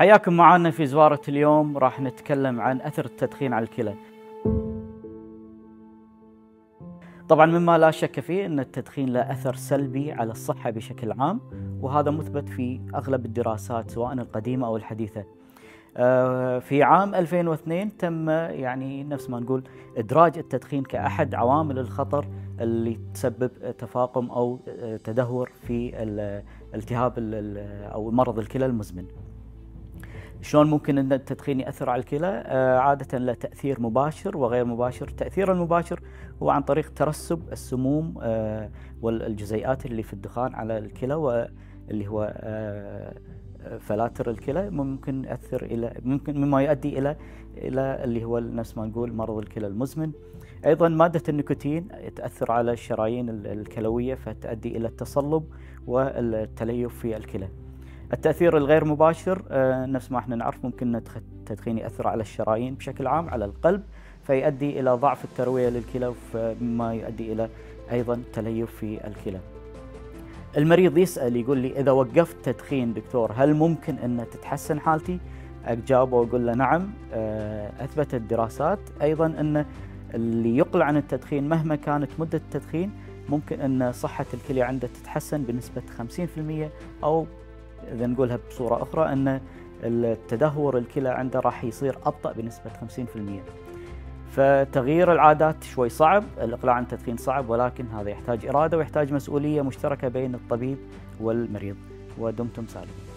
حياكم معنا في زوارة اليوم. راح نتكلم عن أثر التدخين على الكلى. طبعا مما لا شك فيه أن التدخين له أثر سلبي على الصحة بشكل عام، وهذا مثبت في أغلب الدراسات سواء القديمة أو الحديثة. في عام 2002 تم نفس ما نقول إدراج التدخين كأحد عوامل الخطر اللي تسبب تفاقم أو تدهور في التهاب أو مرض الكلى المزمن. شلون ممكن أن التدخين يأثر على الكلى؟ عادة له تأثير مباشر وغير مباشر. التأثير المباشر هو عن طريق ترسب السموم والجزيئات اللي في الدخان على الكلى، واللي هو فلاتر الكلى، ممكن يؤثر مما يؤدي إلى اللي هو نفس ما نقول مرض الكلى المزمن. أيضا مادة النيكوتين تأثر على الشرايين الكلوية فتؤدي إلى التصلب والتليف في الكلى. التأثير الغير مباشر نفس ما احنا نعرف، ممكن التدخين يأثر على الشرايين بشكل عام، على القلب، فيؤدي إلى ضعف التروية للكلى، مما يؤدي إلى أيضا تليف في الكلى. المريض يسأل يقول لي إذا وقفت تدخين دكتور هل ممكن أن تتحسن حالتي؟ أجاوبه وأقول له نعم. أثبتت الدراسات أيضا أن اللي يقلع عن التدخين مهما كانت مدة التدخين ممكن أن صحة الكلى عنده تتحسن بنسبة 50%، أو إذا نقولها بصورة أخرى أن التدهور الكلى عنده راح يصير أبطأ بنسبة 50%. فتغيير العادات شوي صعب، الإقلاع عن التدخين صعب، ولكن هذا يحتاج إرادة ويحتاج مسؤولية مشتركة بين الطبيب والمريض. ودمتم سالمين.